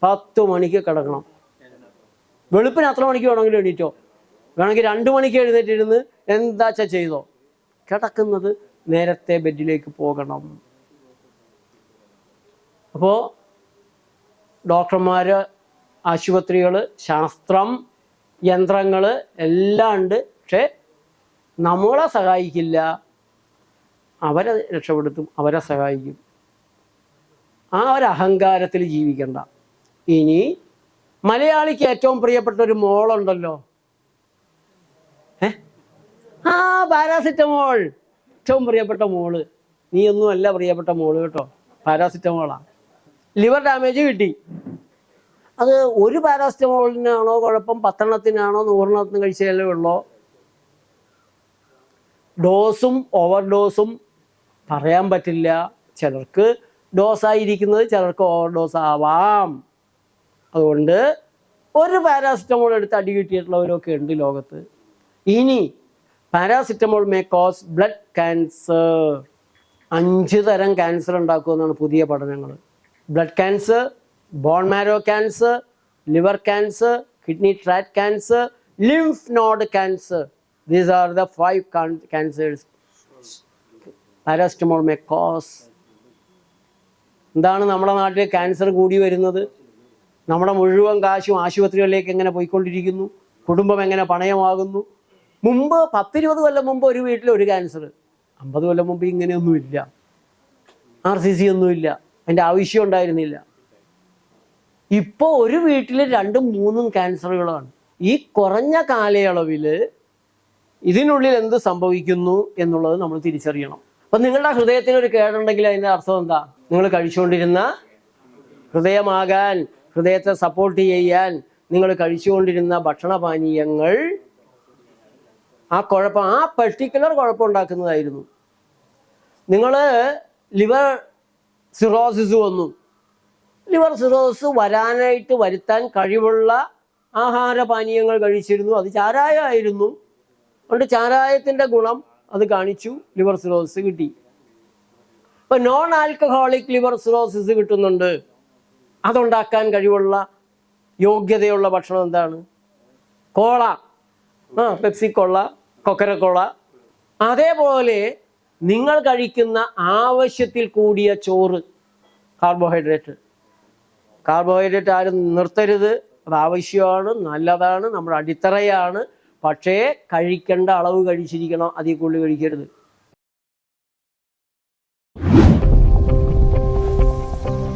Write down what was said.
10 മണിക്ക് കിടക്കണം. വെളുപ്പിന് അത്ര മണിക്ക് വേണമെങ്കിലും എണീറ്റോ, വേണമെങ്കിൽ 2 മണിക്ക് എഴുന്നേറ്റിരുന്ന് എന്താച്ചാ ചെയ്തോ. കിടക്കുന്നത് നേരത്തെ ബെഡിലേക്ക് പോകണം. അപ്പോൾ ഡോക്ടർമാർ, ആശുപത്രികൾ, ശാസ്ത്രം, യന്ത്രങ്ങൾ എല്ലാം ഉണ്ട്. പക്ഷെ നമ്മളെ സഹായിക്കില്ല, അവരെ രക്ഷപ്പെടുത്തും, അവരെ സഹായിക്കും. ആ ഒരു അഹങ്കാരത്തിൽ ജീവിക്കണ്ട. ഇനി മലയാളിക്ക് ഏറ്റവും പ്രിയപ്പെട്ട ഒരു മോളുണ്ടല്ലോ, പാരാസിറ്റമോൾ. ഏറ്റവും പ്രിയപ്പെട്ട മോള്. നീയൊന്നും അല്ല പ്രിയപ്പെട്ട മോള് കേട്ടോ, പാരാസിറ്റമോളാ. ലിവർ ഡാമേജ് കിട്ടി. അത് ഒരു പാരാസിറ്റമോളിനാണോ കുഴപ്പം, 10 എണ്ണത്തിനാണോ 100 എണ്ണത്തിന് കഴിച്ചാലേ ഉള്ളോ? ഡോസും ഓവർ ഡോസും പറയാൻ പറ്റില്ല. ചിലർക്ക് ഡോസായിരിക്കുന്നത് ചിലർക്ക് ഓവർ ഡോസ് ആവാം. അതുകൊണ്ട് ഒരു പാരാസിറ്റമോൾ എടുത്ത് അടി കിട്ടിയിട്ടുള്ളവരൊക്കെ ഉണ്ട് ലോകത്ത്. ഇനി paracetamol may cause blood cancer. 5 തരം ക്യാൻസർ ഉണ്ടാക്കുമെന്നാണ് പുതിയ പഠനങ്ങൾ. Blood cancer, bone marrow cancer, liver cancer, kidney tract cancer, lymph node cancer. These are the 5 cancers paracetamol may cause. എന്താണ് നമ്മുടെ നാട്ടിൽ ക്യാൻസർ കൂടി വരുന്നത്? നമ്മുടെ മുഴുവൻ കാശും ആശുപത്രികളിലേക്ക് എങ്ങനെ പോയിക്കൊണ്ടിരിക്കുന്നു, കുടുംബം എങ്ങനെ പണയമാകുന്നു. മുമ്പ് 10-20 കൊല്ലം മുമ്പ് ഒരു വീട്ടിൽ ഒരു ക്യാൻസർ, 50 കൊല്ലം മുമ്പ് ഇങ്ങനെയൊന്നുമില്ല. RCC ഒന്നുമില്ല, അതിൻ്റെ ആവശ്യം ഉണ്ടായിരുന്നില്ല. ഇപ്പോൾ ഒരു വീട്ടിൽ 2-3 ക്യാൻസറുകളാണ്. ഈ കുറഞ്ഞ കാലയളവിൽ ഇതിനുള്ളിൽ എന്ത് സംഭവിക്കുന്നു എന്നുള്ളത് നമ്മൾ തിരിച്ചറിയണം. അപ്പം നിങ്ങളുടെ ഹൃദയത്തിന് ഒരു കേടുണ്ടെങ്കിൽ അതിൻ്റെ അർത്ഥം എന്താ? നിങ്ങൾ കഴിച്ചുകൊണ്ടിരുന്ന ഹൃദയമാകാൻ, ഹൃദയത്തെ സപ്പോർട്ട് ചെയ്യാൻ നിങ്ങൾ കഴിച്ചുകൊണ്ടിരുന്ന ഭക്ഷണപാനീയങ്ങൾ ആ പർട്ടിക്കുലർ കുഴപ്പമുണ്ടാക്കുന്നതായിരുന്നു. നിങ്ങൾ ലിവർ സിറോസിസ് വന്നു. ലിവർ സിറോസിസ് വരുത്താൻ കഴിവുള്ള ആഹാരപാനീയങ്ങൾ കഴിച്ചിരുന്നു. അത് ചാരായമായിരുന്നു. അതുകൊണ്ട് ചാരായത്തിൻ്റെ ഗുണം അത് കാണിച്ചു, ലിവർ സിറോസിസ് കിട്ടി. ഇപ്പം നോൺ ആൽക്കഹോളിക് ലിവർ സിറോസിസ് കിട്ടുന്നുണ്ട്. അതുണ്ടാക്കാൻ കഴിവുള്ള യോഗ്യതയുള്ള ഭക്ഷണം എന്താണ്? കോള, പെപ്സി കോള, കൊക്കരക്കോള. അതേപോലെ നിങ്ങൾ കഴിക്കുന്ന ആവശ്യത്തിൽ കൂടിയ ചോറ്, കാർബോഹൈഡ്രേറ്റ് ആരും നിർത്തരുത്. അത് ആവശ്യമാണ്, നല്ലതാണ്, നമ്മുടെ അടിത്തറയാണ്. പക്ഷേ കഴിക്കേണ്ട അളവ് കഴിച്ചിരിക്കണം, അതിൽ കൂടുതൽ കഴിക്കരുത്.